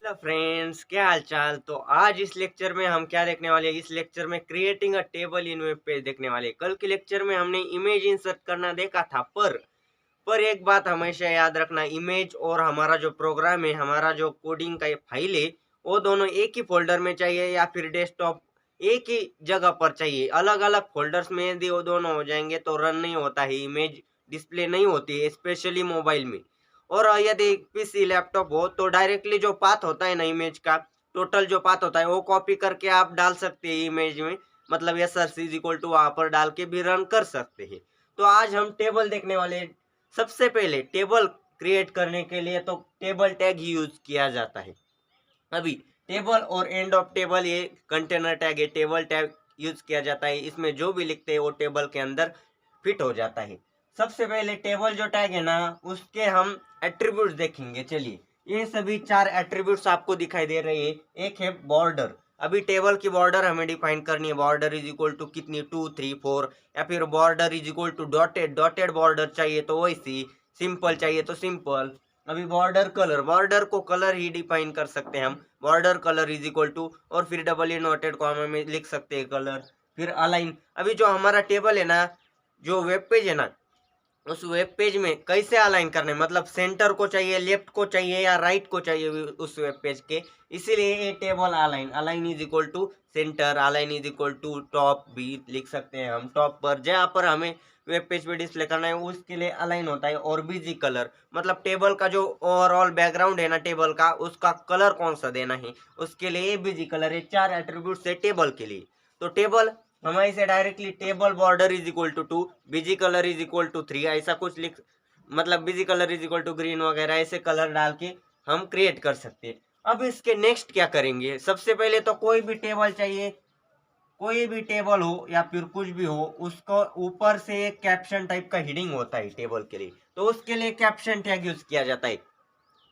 Hello friends, क्या हाल चाल। तो आज इस लेक्चर में हम क्या देखने वाले हैं। इस लेक्चर में creating a table in web page देखने वाले हैं। कल के लेक्चर में हमने इमेज इंसर्ट करना देखा था, पर एक बात हमेशा याद रखना, इमेज और हमारा जो प्रोग्राम है, हमारा जो कोडिंग का ये फाइल है, वो दोनों एक ही फोल्डर में चाहिए या फिर डेस्कटॉप एक ही जगह पर चाहिए। अलग अलग फोल्डर्स में यदि वो दोनों हो जाएंगे तो रन नहीं होता है, इमेज डिस्प्ले नहीं होती है, स्पेशली मोबाइल में। और यदि पीसी लैपटॉप हो तो डायरेक्टली जो पाथ होता है ना इमेज का, टोटल जो पाथ होता है वो कॉपी करके आप डाल सकते हैं इमेज में, मतलब SRC इज इक्वल टू वहां पर डाल के भी रन कर सकते हैं। तो आज हम टेबल देखने वाले हैं। सबसे पहले टेबल क्रिएट करने के लिए तो टेबल टैग ही यूज किया जाता है। अभी टेबल और एंड ऑफ टेबल ये कंटेनर टैग है, टेबल टैग यूज किया जाता है। इसमें जो भी लिखते हैं वो टेबल के अंदर फिट हो जाता है। सबसे पहले टेबल जो टैग है ना, उसके हम एट्रीब्यूट्स देखेंगे। चलिए, ये सभी 4 एट्रीब्यूट्स आपको दिखाई दे रहे हैं। एक है बॉर्डर। अभी टेबल की बॉर्डर हमें डिफाइन करनी है। बॉर्डर इज इक्वल टू कितनी, 2 3 4, या फिर border is equal to dotted, dotted border चाहिए तो वैसी, सिंपल चाहिए तो सिंपल। अभी बॉर्डर कलर, बॉर्डर को कलर ही डिफाइन कर सकते हैं हम। Border colour is equal to, और फिर डबल नोटेड कॉमा में लिख सकते हैं कलर। फिर अलाइन। अभी जो हमारा टेबल है ना, जो वेब पेज है ना, उस वेब पेज में कैसे अलाइन करना है, मतलब सेंटर को चाहिए, लेफ्ट को चाहिए या राइट को चाहिए उस वेब पेज के। इसीलिए ये table align, align is equal to centre, align is equal to top भी लिख सकते हैं हम। टॉप पर जहाँ पर हमें वेब पेज पे डिस्प्ले करना है उसके लिए अलाइन होता है। और बीजी कलर, मतलब टेबल का जो ओवरऑल बैकग्राउंड है ना टेबल का, उसका कलर कौन सा देना है, उसके लिए बीजी कलर है। 4 एट्रीब्यूट्स है टेबल के लिए। तो टेबल हमारे से directly table border is equal to 2, BG colour is equal to 3, ऐसा कुछ लिख, मतलब BG colour is equal to green वगैरह ऐसे कलर डाल के हम क्रिएट कर सकते हैं। अब इसके नेक्स्ट क्या करेंगे, सबसे पहले तो कोई भी टेबल चाहिए, कोई भी टेबल हो या फिर कुछ भी हो, उसको ऊपर से एक कैप्शन टाइप का हेडिंग होता है टेबल के लिए, तो उसके लिए कैप्शन टैग यूज किया जाता है।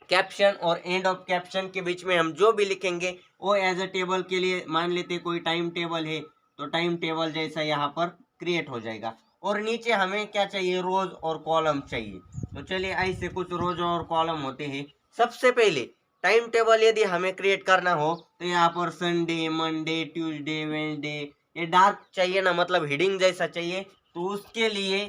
कैप्शन और एंड ऑफ कैप्शन के बीच में हम जो भी लिखेंगे वो एज अ टेबल के लिए, मान लेते कोई टाइम टेबल है तो टाइम टेबल जैसा यहाँ पर क्रिएट हो जाएगा। और नीचे हमें क्या चाहिए, रोज और कॉलम चाहिए। तो चलिए, ऐसे कुछ रोज और कॉलम होते हैं। सबसे पहले टाइम टेबल यदि हमें क्रिएट करना हो तो यहाँ पर संडे, मंडे, ट्यूसडे, वेंसडे, ये डार्क चाहिए ना, मतलब हेडिंग जैसा चाहिए, तो उसके लिए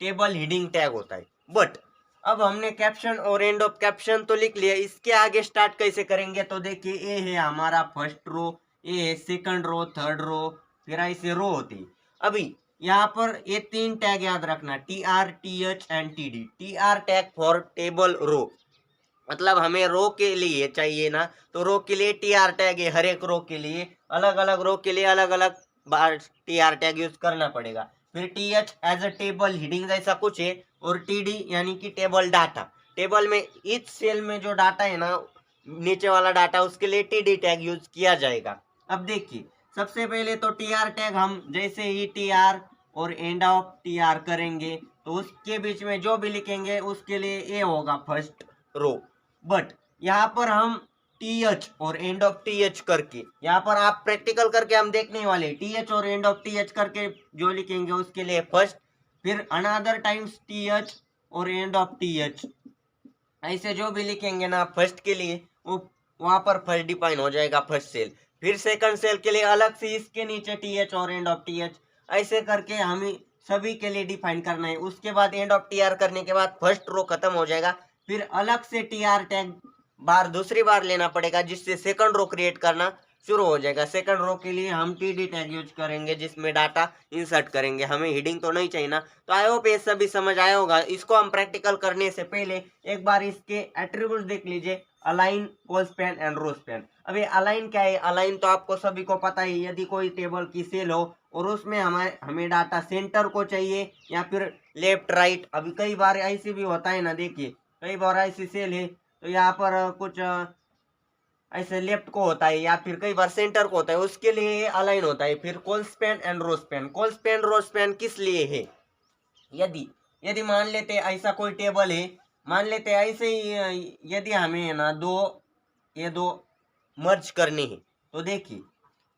टेबल हेडिंग टैग होता है। बट अब हमने कैप्शन और एंड ऑफ कैप्शन तो लिख लिया, इसके आगे स्टार्ट कैसे करेंगे, तो देखिए ये है हमारा फर्स्ट रो, ये है सेकंड रो, थर्ड रो, फिर ऐसे रो होती। अभी यहाँ पर ये 3 टैग याद रखना, TR, TH and TD। TR tag for table row, मतलब हमें रो के लिए चाहिए ना, तो रो के लिए TR टैग है। हर एक रो के लिए, अलग अलग रो के लिए अलग अलग बार TR टैग यूज करना पड़ेगा। फिर TH as a table heading जैसा कुछ है, और TD यानी कि टेबल डाटा। टेबल में इस सेल में जो डाटा है ना, नीचे वाला डाटा, उसके लिए TD टैग यूज किया जाएगा। अब देखिए, सबसे पहले तो TR टैग हम जैसे ही TR और एंड ऑफ TR करेंगे तो उसके बीच में जो भी लिखेंगे उसके लिए ये होगा फर्स्ट रो। बट यहाँ पर हम TH और एंड ऑफ TH करके, यहाँ पर आप प्रैक्टिकल करके हम देखने वाले, TH और एंड ऑफ TH करके जो लिखेंगे उसके लिए फर्स्ट, फिर अनदर टाइम्स TH और एंड ऑफ TH, ऐसे जो भी लिखेंगे ना फर्स्ट के लिए, वो वहां पर फर्स्ट डिफाइन हो जाएगा, फर्स्ट सेल। फिर सेकंड सेल के लिए अलग से इसके नीचे TH और एंड ऑफ TH, ऐसे करके हमें सभी के लिए डिफाइन करना है। उसके बाद एंड ऑफ TR करने के बाद फर्स्ट रो खत्म हो जाएगा, फिर अलग से TR टैग बार दूसरी बार लेना पड़ेगा, जिससे सेकंड रो क्रिएट करना शुरू हो जाएगा। सेकंड रो के लिए हम TD टैग यूज करेंगे, जिसमें डाटा इंसर्ट करेंगे। हमें हेडिंग तो नहीं चाहिए ना। तो आई होप ये सभी समझ आया होगा। इसको हम प्रैक्टिकल करने से पहले एक बार इसके एट्रीब्यूट्स देख लीजिए, align, colspan and rowspan. अभी अलाइन क्या है, अलाइन तो आपको सभी को पता ही, यदि कोई टेबल की सेल हो और उसमें हमें डाटा सेंटर को चाहिए या फिर लेफ्ट राइट। अभी कई बार ऐसे भी होता है ना, देखिए कई बार ऐसी सेल है तो यहाँ पर कुछ ऐसे लेफ्ट को होता है या फिर कई बार सेंटर को होता है, उसके लिए अलाइन होता है। फिर colspan and rowspan, colspan rowspan किस लिए है, यदि यदि मान लेते ऐसा कोई टेबल है, मान लेते ऐसे ही यदि हमें है ना ये दो मर्ज करने हैं, तो देखिए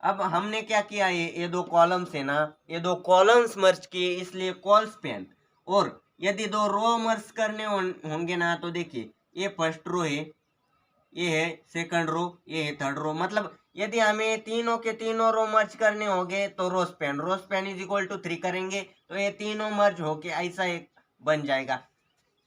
अब हमने क्या किया है, ये 2 कॉलम्स है ना, ये 2 कॉलम्स मर्ज किए, इसलिए कॉल स्पैन। और यदि 2 रो मर्ज करने होंगे ना, तो देखिए ये फर्स्ट रो है, ये है सेकंड रो, ये है थर्ड रो। मतलब यदि हमें तीनों के तीनों रो मर्ज करने होंगे तो rowspan is equal to 3 करेंगे तो ये तीनों मर्ज होके ऐसा एक बन जाएगा।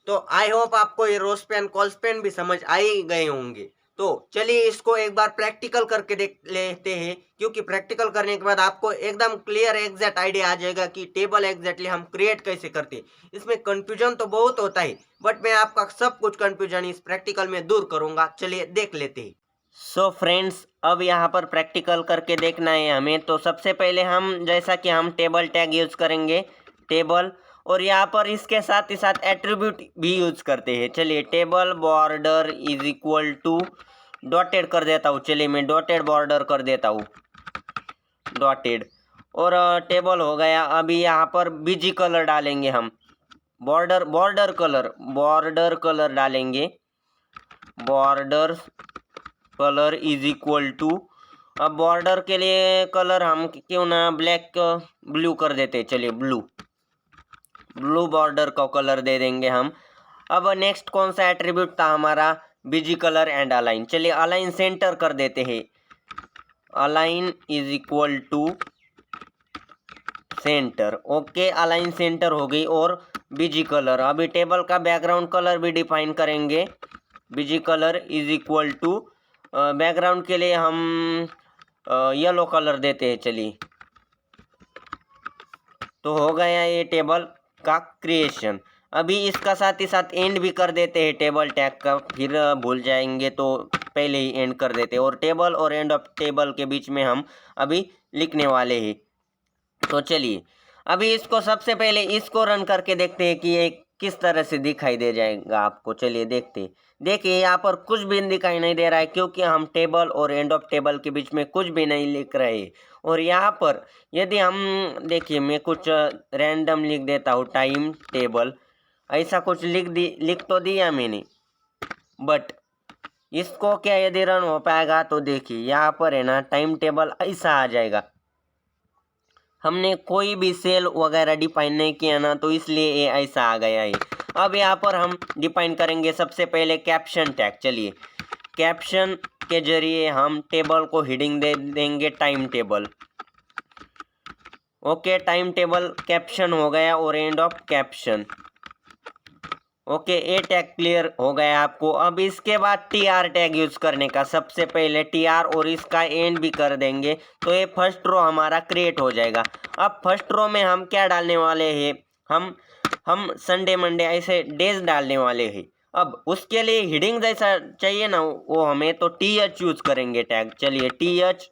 तो आई होप आपको ये रो स्पैन कॉल स्पैन भी समझ आ ही गए होंगे। तो चलिए इसको एक बार प्रैक्टिकल करके देख लेते हैं, क्योंकि प्रैक्टिकल करने के बाद आपको एकदम क्लियर एग्जैक्ट आइडिया आ जाएगा कि टेबल एग्जैक्टली हम क्रिएट कैसे करते हैं। इसमें कंफ्यूजन तो बहुत होता है, बट मैं आपका सब कुछ कंफ्यूजन इस प्रैक्टिकल में दूर करूंगा। चलिए देख लेते हैं। सो फ्रेंड्स, अब यहाँ पर प्रैक्टिकल करके देखना है हमें। तो सबसे पहले हम जैसा कि हम टेबल टैग यूज करेंगे, टेबल, और यहाँ पर इसके साथ ही साथ एट्रीब्यूट भी यूज करते हैं। चलिए table border is equal to dotted कर देता हूँ। चलिए मैं डॉटेड बॉर्डर कर देता हूँ, डॉटेड, और टेबल हो गया। अभी यहाँ पर बीजी कलर डालेंगे हम, बॉर्डर कलर डालेंगे। Border colour is equal to, अब बॉर्डर के लिए कलर हम क्यों ना ब्लैक ब्लू कर देते। चलिए ब्लू बॉर्डर का कलर दे देंगे हम। अब नेक्स्ट कौन सा एट्रीब्यूट था हमारा, बीजी कलर एंड अलाइन। चलिए अलाइन सेंटर कर देते हैं, align is equal to centre. Okay, align centre हो गई। और बीजी कलर, अभी टेबल का बैकग्राउंड कलर भी डिफाइन करेंगे। BG colour is equal to, background के लिए हम येलो कलर देते हैं। चलिए, तो हो गया ये टेबल का क्रिएशन। अभी इसका साथ ही साथ एंड भी कर देते हैं टेबल टैग का, फिर भूल जाएंगे तो पहले ही एंड कर देते हैं। और टेबल और एंड ऑफ टेबल के बीच में हम अभी लिखने वाले हैं। तो चलिए अभी इसको सबसे पहले इसको रन करके देखते हैं कि ये किस तरह से दिखाई दे जाएगा आपको। चलिए देखते हैं। देखिए यहाँ पर कुछ भी दिखाई नहीं दे रहा है, क्योंकि हम टेबल और एंड ऑफ टेबल के बीच में कुछ भी नहीं लिख रहे हैं। और यहाँ पर यदि हम देखिए, मैं कुछ रैंडम लिख देता हूँ, टाइम टेबल, ऐसा कुछ लिख तो दिया मैंने, बट इसको क्या यदि रन हो पाएगा तो देखिए यहाँ पर है ना, टाइम टेबल ऐसा आ जाएगा। हमने कोई भी सेल वगैरह डिफाइन नहीं किया ना, तो इसलिए ये ऐसा आ गया है। अब यहाँ पर हम डिफाइन करेंगे सबसे पहले कैप्शन टैग। चलिए कैप्शन के जरिए हम टेबल को हेडिंग दे देंगे time table. Okay, time table caption हो गया और एंड ऑफ कैप्शन। ओके, ये टैग क्लियर हो गया आपको। अब इसके बाद टीआर टैग यूज करने का, सबसे पहले टीआर और इसका एंड भी कर देंगे तो ये फर्स्ट रो हमारा क्रिएट हो जाएगा। अब फर्स्ट रो में हम क्या डालने वाले हैं, हम संडे मंडे ऐसे डेज डालने वाले हैं। अब उसके लिए हेडिंग जैसा चाहिए ना वो हमें, तो टीएच यूज करेंगे टैग। चलिए टीएच,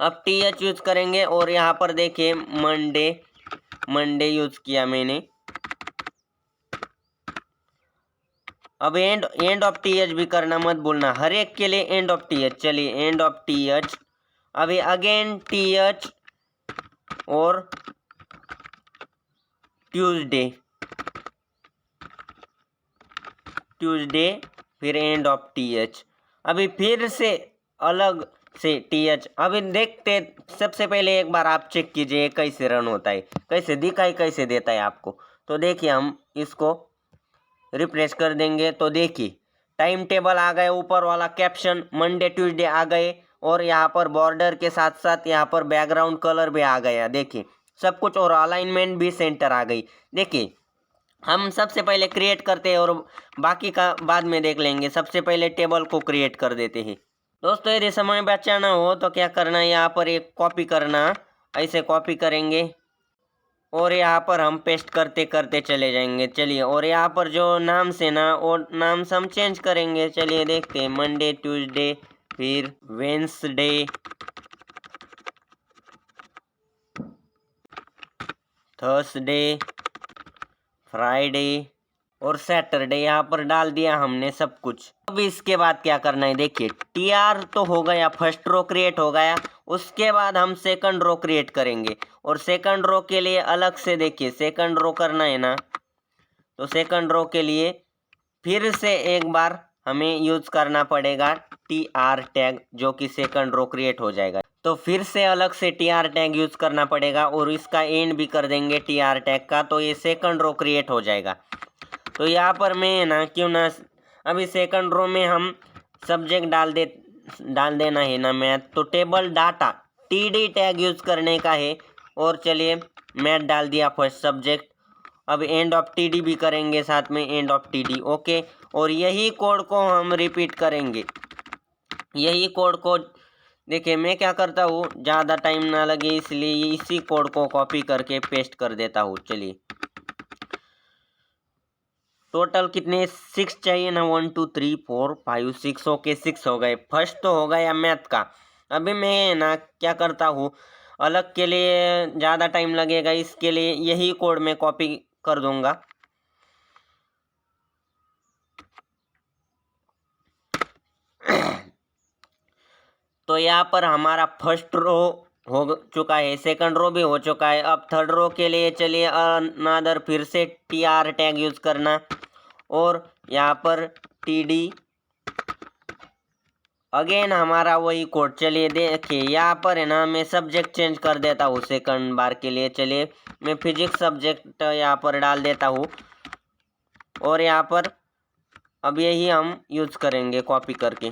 अब टीएच यूज करेंगे और यहाँ पर देखिए मंडे यूज किया मैंने। अब एंड ऑफ टीएच भी करना मत भूलना, हर एक के लिए एंड ऑफ टीएच। चलिए एंड ऑफ टीएच, अभी अगेन टीएच और ट्यूसडे फिर एंड ऑफ टीएच। अभी फिर से अलग से टीएच। अभी देखते, सबसे पहले एक बार आप चेक कीजिए कैसे रन होता है, कैसे दिखाई कैसे देता है आपको। तो देखिए हम इसको रिफ्रेश कर देंगे तो देखिए टाइम टेबल आ गए, ऊपर वाला कैप्शन मंडे ट्यूसडे आ गए, और यहाँ पर बॉर्डर के साथ साथ यहाँ पर बैकग्राउंड कलर भी आ गया। देखिए सब कुछ, और अलाइनमेंट भी सेंटर आ गई। देखिए हम सबसे पहले क्रिएट करते हैं और बाकी का बाद में देख लेंगे। सबसे पहले टेबल को क्रिएट कर देते हैं। दोस्तों यदि समय बचाना हो तो क्या करना है, यहाँ पर एक कॉपी करना, ऐसे कॉपी करेंगे और यहाँ पर हम पेस्ट करते करते चले जाएंगे। चलिए, और यहाँ पर जो नाम से ना, वो नाम से हम चेंज करेंगे। चलिए देखते हैं, मंडे ट्यूसडे फिर वेंसडे थर्सडे फ्राइडे और सैटरडे, यहाँ पर डाल दिया हमने सब कुछ। अब इसके बाद क्या करना है, देखिए टीआर तो हो गया, फर्स्ट रो क्रिएट हो गया। उसके बाद हम सेकंड रो क्रिएट करेंगे, और सेकंड रो के लिए अलग से देखिए, सेकंड रो करना है ना, तो सेकंड रो के लिए फिर से एक बार हमें यूज करना पड़ेगा टीआर टैग, जो कि सेकंड रो क्रिएट हो जाएगा। तो फिर से अलग से टीआर टैग यूज करना पड़ेगा, और इसका एंड भी कर देंगे टीआर टैग का, तो ये सेकंड रो क्रिएट हो जाएगा। तो यहाँ पर मैं ना क्यों ना अभी सेकंड रो में हम सब्जेक्ट डाल देना है ना मैथ, तो table data TD tag use करने का है। और चलिए मैथ डाल दिया फर्स्ट सब्जेक्ट। अब एंड ऑफ टीडी भी करेंगे साथ में, एंड ऑफ टीडी ओके। और यही कोड को हम रिपीट करेंगे, यही कोड को देखिए मैं क्या करता हूँ, ज़्यादा टाइम ना लगे इसलिए इसी कोड को कॉपी करके पेस्ट कर देता हूँ। चलिए टोटल कितने 6 चाहिए ना, 1 2 3 4 5 6 ओके 6 हो गए। फर्स्ट तो हो गया मैथ का। अभी मैं ना क्या करता हूँ, अलग के लिए ज़्यादा टाइम लगेगा, इसके लिए यही कोड मैं कॉपी कर दूंगा। तो यहाँ पर हमारा फर्स्ट रो हो चुका है, सेकंड रो भी हो चुका है। अब थर्ड रो के लिए चलिए अनदर फिर से टीआर टैग यूज करना, और यहाँ पर टीडी अगेन हमारा वही कोड। चलिए देखिए यहाँ पर है ना, मैं सब्जेक्ट चेंज कर देता हूँ सेकंड बार के लिए। चलिए मैं फिजिक्स सब्जेक्ट यहाँ पर डाल देता हूँ, और यहाँ पर अब यही हम यूज करेंगे कॉपी करके।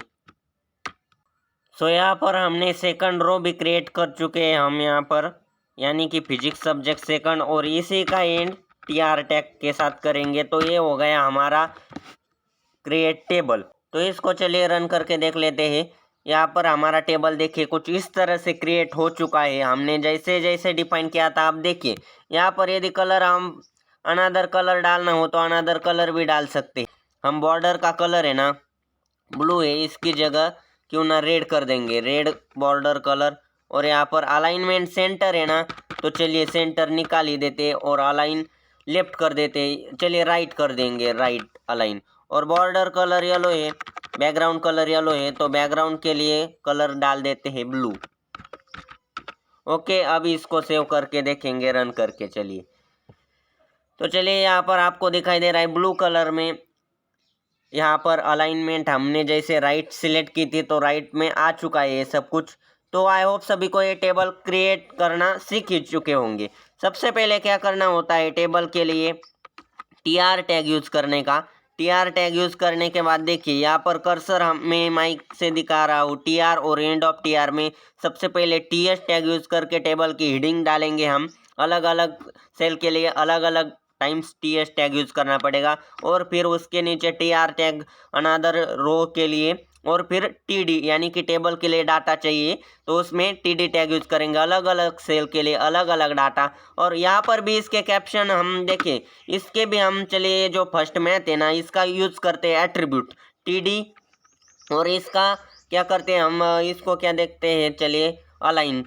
सो यहाँ पर हमने सेकंड रो भी क्रिएट कर चुके हैं हम यहाँ पर, यानी कि फिजिक्स सब्जेक्ट सेकंड, और इसी का एंड टीआर टैग के साथ करेंगे। तो ये हो गया हमारा क्रिएट टेबल। तो इसको चलिए रन करके देख लेते हैं। यहाँ पर हमारा टेबल देखिए कुछ इस तरह से क्रिएट हो चुका है, हमने जैसे जैसे डिफाइन किया था। आप देखिए यहाँ पर यदि कलर हम अनदर कलर डालना हो तो अनदर कलर भी डाल सकते हैं। हम बॉर्डर का कलर है ना ब्लू है, इसकी जगह क्यों ना रेड कर देंगे, रेड बॉर्डर कलर। और यहाँ पर अलाइनमेंट सेंटर है ना, तो चलिए सेंटर निकाल ही देते और अलाइन लेफ्ट कर देते, चलिए राइट कर देंगे, राइट अलाइन। और बॉर्डर कलर येलो है, बैकग्राउंड कलर येलो है, तो बैकग्राउंड के लिए कलर डाल देते हैं ब्लू ओके। अब इसको सेव करके देखेंगे रन करके। चलिए तो चलिए यहाँ पर आपको दिखाई दे रहा है ब्लू कलर में, यहाँ पर अलाइनमेंट हमने जैसे राइट सिलेक्ट की थी तो राइट में आ चुका है ये सब कुछ। तो आई होप सभी को ये टेबल क्रिएट करना सीख ही चुके होंगे। सबसे पहले क्या करना होता है टेबल के लिए, टीआर टैग यूज करने का। टीआर टैग यूज करने के बाद देखिए यहाँ पर कर्सर मैं माइक से दिखा रहा हूँ, टीआर और एंड ऑफ टीआर में सबसे पहले टीएस टैग यूज करके टेबल की हेडिंग डालेंगे हम। अलग अलग सेल के लिए अलग अलग टाइम्स टीएस टैग यूज करना पड़ेगा, और फिर उसके नीचे टीआर टैग अनदर रो के लिए, और फिर टीडी यानी कि टेबल के लिए डाटा चाहिए तो उसमें टीडी टैग यूज करेंगे, अलग अलग सेल के लिए अलग अलग डाटा। और यहाँ पर भी इसके कैप्शन हम देखें, इसके भी हम चलिए जो फर्स्ट मैथ है ना इसका यूज करते हैं एट्रीब्यूट टीडी, और इसका क्या करते हैं हम, इसको क्या देखते हैं चलिए अलाइन,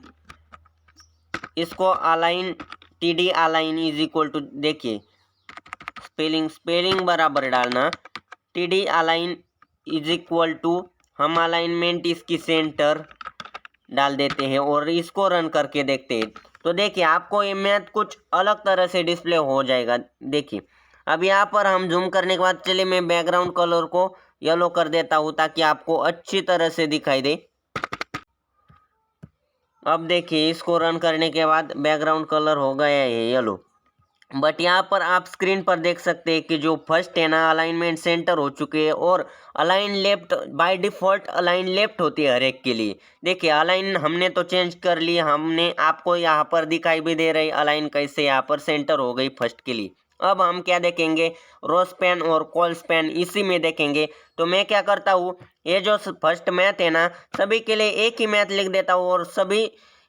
इसको align TD align is equal to, देखिए स्पेलिंग बराबर डालना, TD align is equal to हम अलाइनमेंट इसकी सेंटर डाल देते हैं, और इसको रन करके देखते हैं। तो देखिए आपको ये मैथ कुछ अलग तरह से डिस्प्ले हो जाएगा। देखिए अब यहाँ पर हम जूम करने के बाद चलिए मैं बैकग्राउंड कलर को येलो कर देता हूँ ताकि आपको अच्छी तरह से दिखाई दे। अब देखिए इसको रन करने के बाद बैकग्राउंड कलर हो गया है येलो। बट यहाँ पर आप स्क्रीन पर देख सकते हैं कि जो फर्स्ट है ना अलाइनमेंट सेंटर हो चुके हैं, और align left by default align left होती है हर एक के लिए। देखिए अलाइन हमने तो चेंज कर ली, हमने आपको यहाँ पर दिखाई भी दे रही अलाइन कैसे यहाँ पर सेंटर हो गई फर्स्ट के लिए। अब हम क्या देखेंगे, रो स्पैन और कॉल स्पैन इसी में देखेंगे। तो मैं क्या करता हूँ, ये जो फर्स्ट मैथ है ना सभी के लिए एक ही मैथ लिख देता हूँ, और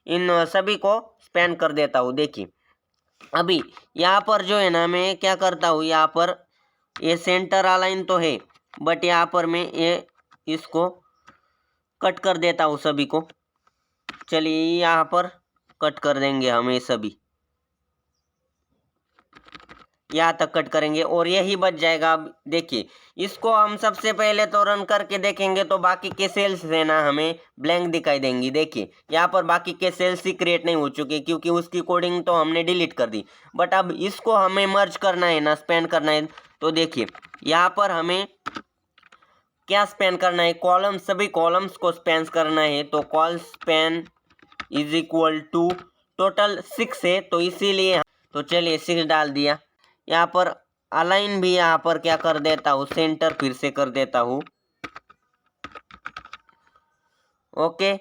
इन सभी को स्पैन कर देता हूँ। देखिए अभी यहाँ पर जो है ना मैं क्या करता हूँ, यहाँ पर ये सेंटर अलाइन तो है, बट यहाँ पर मैं ये इसको कट कर देता हूँ सभी को। चलिए यहाँ पर कट कर देंगे हम ये सभी, यहाँ तक कट करेंगे और यही बच जाएगा। अब देखिए इसको हम सबसे पहले तो रन करके देखेंगे तो बाकी के सेल्स है ना हमें ब्लैंक दिखाई देंगी। देखिए यहाँ पर बाकी के सेल्स ही क्रिएट नहीं हो चुके क्योंकि उसकी कोडिंग तो हमने डिलीट कर दी। बट अब इसको हमें मर्ज करना है ना, स्पैन करना है। तो देखिए यहाँ पर हमें क्या स्पैन करना है, कॉलम, सभी कॉलम्स को स्पैन करना है। तो colspan is equal to total 6 है तो इसीलिए, तो चलिए 6 डाल दिया। यहाँ पर अलाइन भी यहाँ पर क्या कर देता हूँ, सेंटर फिर से कर देता हूँ। ओके,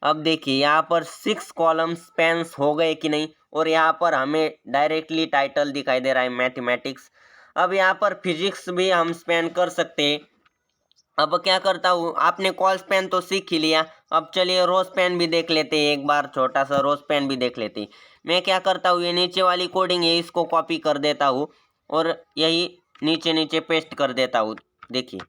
अब देखिए यहाँ पर 6 कॉलम स्पैन्स हो गए कि नहीं, और यहाँ पर हमें डायरेक्टली टाइटल दिखाई दे रहा है मैथमेटिक्स। अब यहाँ पर फिजिक्स भी हम स्पैन कर सकते हैं। अब क्या करता हूँ, आपने कॉल स्पैन तो सीख ही लिया, अब चलिए रो स्पैन भी देख लेते हैं, एक बार छोटा सा रो स्पैन भी देख लेते हैं। मैं क्या करता हूँ, ये नीचे वाली कोडिंग है इसको कॉपी कर देता हूँ और यही नीचे नीचे पेस्ट कर देता हूँ। देखिए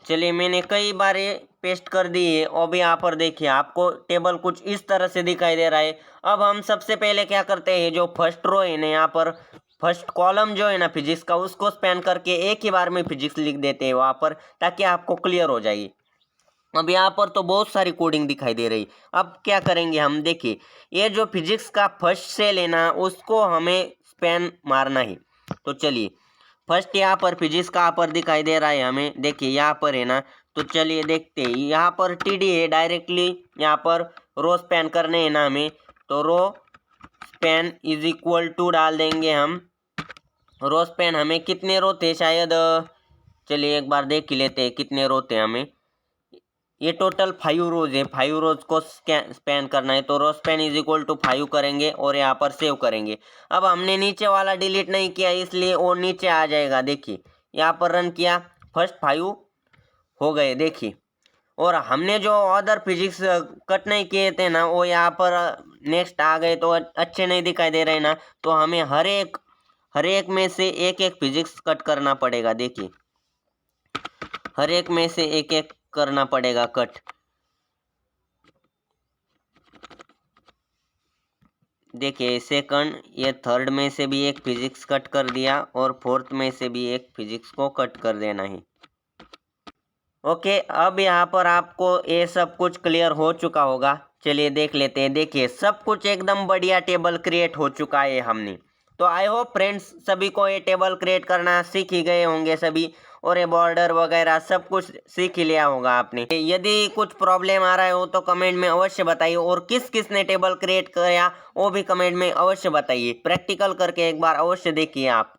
चलिए मैंने कई बार ये पेस्ट कर दी है। अब यहाँ पर देखिए आपको टेबल कुछ इस तरह से दिखाई दे रहा है। अब हम सबसे पहले क्या करते हैं, जो फर्स्ट रो है ना, यहाँ पर फर्स्ट कॉलम जो है ना फिजिक्स का, उसको स्पैन करके एक ही बार में फिजिक्स लिख देते हैं वहाँ पर, ताकि आपको क्लियर हो जाए। अब यहाँ पर तो बहुत सारी कोडिंग दिखाई दे रही। अब क्या करेंगे हम, देखिए ये जो फिजिक्स का फर्स्ट सेल है ना, उसको हमें स्पैन मारना है। तो चलिए फर्स्ट यहाँ पर फिजिक्स का यहाँ पर दिखाई दे रहा है हमें, देखिए यहाँ पर है ना। तो चलिए देखते हैं, यहाँ पर टीडी है, डायरेक्टली यहाँ पर रो स्पैन करने हैं ना हमें, तो rowspan is equal to डाल देंगे हम। रो स्पैन हमें कितने रो थे शायद, चलिए एक बार देख ही लेते हैं कितने रो थे हमें। ये टोटल 5 रोज है, 5 रोज को स्पैन करना है, तो rowspan is equal to 5 करेंगे और यहाँ पर सेव करेंगे। अब हमने नीचे वाला डिलीट नहीं किया इसलिए वो नीचे आ जाएगा। देखिए यहाँ पर रन किया, फर्स्ट 5 हो गए देखिए। और हमने जो अदर फिजिक्स कट नहीं किए थे ना, वो यहाँ पर नेक्स्ट आ गए, तो अच्छे नहीं दिखाई दे रहे ना। तो हमें हर एक में से एक एक फिजिक्स कट करना पड़ेगा। देखिए हर एक में से एक एक करना पड़ेगा कट। देखिए सेकंड, ये थर्ड में से भी एक फिजिक्स कट कर दिया और फोर्थ में से भी एक फिजिक्स को कट कर देना है। ओके, अब यहाँ पर आपको ये सब कुछ क्लियर हो चुका होगा। चलिए देख लेते हैं। देखिए सब कुछ एकदम बढ़िया टेबल क्रिएट हो चुका है हमने। तो आई होप फ्रेंड्स सभी को ये टेबल क्रिएट करना सीख ही गए होंगे सभी, और ये बॉर्डर वगैरह सब कुछ सीख ही लिया होगा आपने। यदि कुछ प्रॉब्लम आ रहा है हो तो कमेंट में अवश्य बताइए, और किस किस ने टेबल क्रिएट किया वो भी कमेंट में अवश्य बताइए। प्रैक्टिकल करके एक बार अवश्य देखिए आप।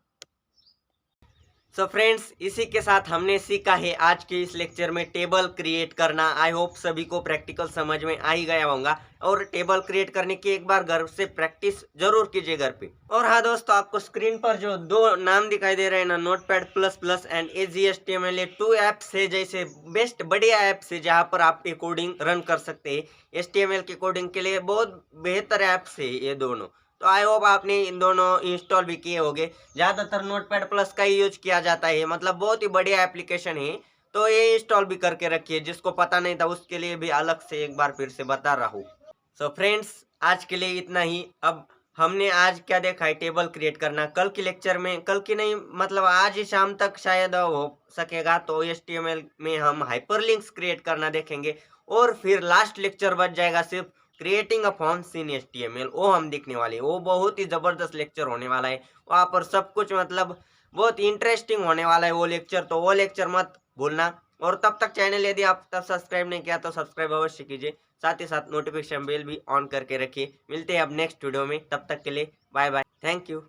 सो फ्रेंड्स इसी के साथ हमने सीखा है आज के इस लेक्चर में टेबल क्रिएट करना। आई होप सभी को प्रैक्टिकल समझ में आ ही गया होगा, और टेबल क्रिएट करने की एक बार घर से प्रैक्टिस जरूर कीजिए घर पे। और हाँ दोस्तों, आपको स्क्रीन पर जो दो नाम दिखाई दे रहे हैं ना, notepad plus plus and AGSTML, ये 2 ऐप्स है, जैसे बेस्ट बढ़िया ऐप्स है जहाँ पर आप कोडिंग रन कर सकते हैं। HTML की कोडिंग के लिए बहुत बेहतर ऐप्स है ये दोनों। तो आई होप आपने इन दोनों इंस्टॉल भी किए होंगे। ज़्यादातर नोटपैड प्लस का ही यूज किया जाता है, मतलब बहुत ही बढ़िया एप्लीकेशन है। तो ये इंस्टॉल भी करके रखिए, जिसको पता नहीं था उसके लिए भी अलग से एक बार फिर से बता रहा हूँ। सो फ्रेंड्स आज के लिए इतना ही। अब हमने आज क्या देखा है, टेबल क्रिएट करना। कल के लेक्चर में, कल की नहीं मतलब आज ही शाम तक शायद हो सकेगा, तो HTML में हम हाइपरलिंक्स क्रिएट करना देखेंगे। और फिर लास्ट लेक्चर बच जाएगा सिर्फ creating a forms in HTML, वो हम देखने वाले। वो बहुत ही जबरदस्त लेक्चर होने वाला है, वहाँ पर सब कुछ मतलब बहुत इंटरेस्टिंग होने वाला है वो लेक्चर। तो वो लेक्चर मत भूलना। और तब तक चैनल यदि आप तब सब्सक्राइब नहीं किया तो सब्सक्राइब अवश्य कीजिए, साथ ही साथ नोटिफिकेशन बेल भी ऑन करके रखिए। मिलते हैं अब नेक्स्ट वीडियो में, तब तक के लिए बाय बाय, थैंक यू।